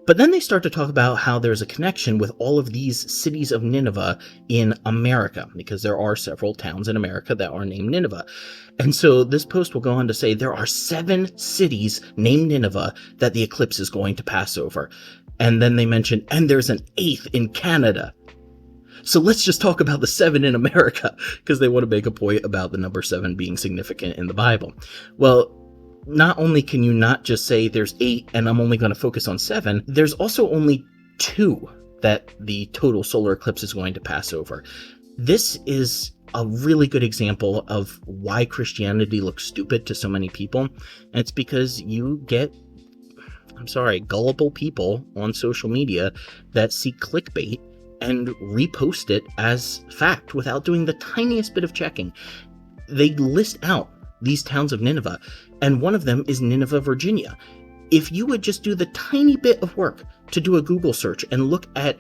But then they start to talk about how there's a connection with all of these cities of Nineveh in America, because there are several towns in America that are named Nineveh. And so this post will go on to say there are 7 cities named Nineveh that the eclipse is going to pass over. And then they mention, and there's an 8th in Canada. So let's just talk about the 7 in America, because they want to make a point about the number 7 being significant in the Bible. Well, not only can you not just say there's 8 and I'm only going to focus on 7, there's also only 2 that the total solar eclipse is going to pass over. This is a really good example of why Christianity looks stupid to so many people. And it's because you get, gullible people on social media that see clickbait and repost it as fact without doing the tiniest bit of checking. They list out these towns of Nineveh, and one of them is Nineveh, Virginia. If you would just do the tiny bit of work to do a Google search and look at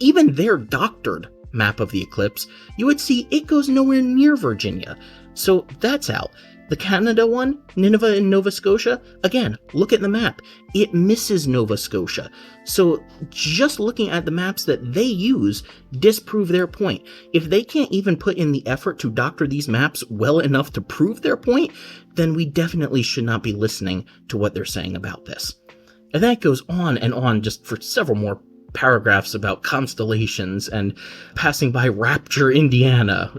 even their doctored map of the eclipse, you would see it goes nowhere near Virginia. So that's out. The Canada one, Nineveh in Nova Scotia, again, look at the map. It misses Nova Scotia. So just looking at the maps that they use disprove their point. If they can't even put in the effort to doctor these maps well enough to prove their point, then we definitely should not be listening to what they're saying about this. And that goes on and on just for several more paragraphs about constellations and passing by Rapture, Indiana.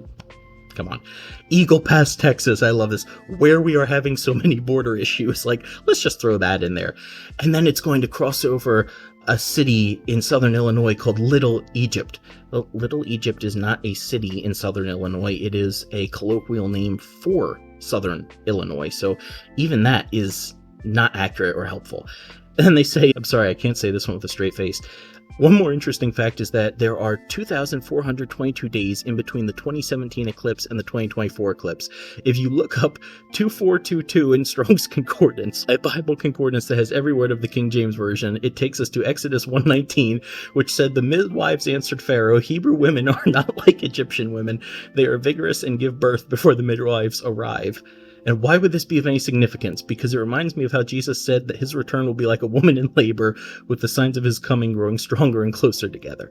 Come on. Eagle Pass, Texas. I love this. Where we are having so many border issues. Like, let's just throw that in there. And then it's going to cross over a city in southern Illinois called Little Egypt. Well, Little Egypt is not a city in southern Illinois. It is a colloquial name for southern Illinois. So even that is not accurate or helpful. And they say, I'm sorry, I can't say this one with a straight face. One more interesting fact is that there are 2,422 days in between the 2017 eclipse and the 2024 eclipse. If you look up 2422 in Strong's Concordance, a Bible concordance that has every word of the King James Version, it takes us to Exodus 1:19, which said, "The midwives answered Pharaoh, 'Hebrew women are not like Egyptian women. They are vigorous and give birth before the midwives arrive.'" And why would this be of any significance? Because it reminds me of how Jesus said that his return will be like a woman in labor, with the signs of his coming growing stronger and closer together.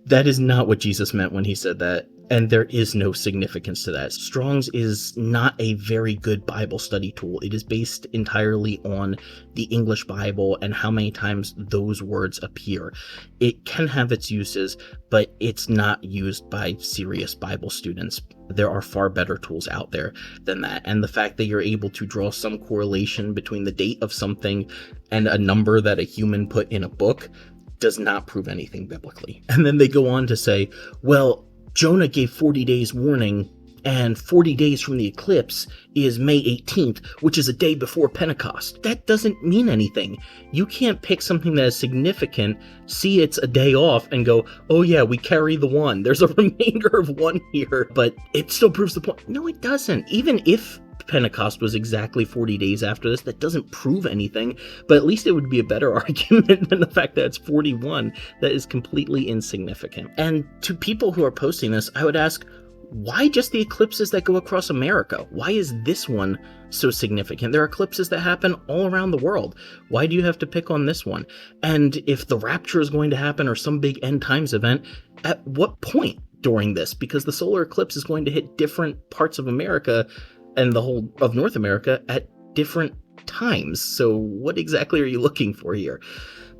That is not what Jesus meant when he said that, and there is no significance to that. Strong's is not a very good Bible study tool. It is based entirely on the English Bible and how many times those words appear. It can have its uses, but it's not used by serious Bible students. There are far better tools out there than that. And the fact that you're able to draw some correlation between the date of something and a number that a human put in a book does not prove anything biblically. And then they go on to say, well, Jonah gave 40 days warning, and 40 days from the eclipse is May 18th, which is a day before Pentecost. That doesn't mean anything. You can't pick something that is significant, see it's a day off, and go, oh yeah, we carry the one. There's a remainder of one here, but it still proves the point. No, it doesn't. Even if Pentecost was exactly 40 days after this, that doesn't prove anything, but at least it would be a better argument than the fact that it's 41. That is completely insignificant. And to people who are posting this, I would ask, why just the eclipses that go across America? Why is this one so significant? There are eclipses that happen all around the world. Why do you have to pick on this one? And if the rapture is going to happen or some big end times event, at what point during this? Because the solar eclipse is going to hit different parts of America and the whole of North America at different times. So what exactly are you looking for here?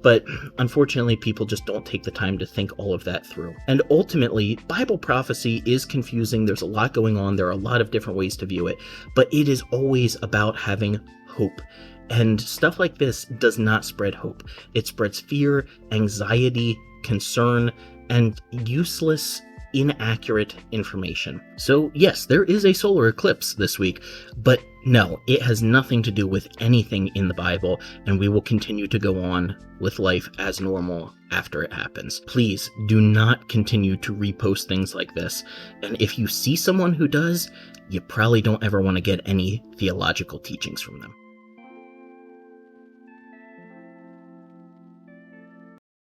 But unfortunately, people just don't take the time to think all of that through. And ultimately, Bible prophecy is confusing. There's a lot going on. There are a lot of different ways to view it, but it is always about having hope. And stuff like this does not spread hope. It spreads fear, anxiety, concern, and useless, inaccurate information. So yes, there is a solar eclipse this week, but no, it has nothing to do with anything in the Bible, and we will continue to go on with life as normal after it happens. Please do not continue to repost things like this, and if you see someone who does, you probably don't ever want to get any theological teachings from them.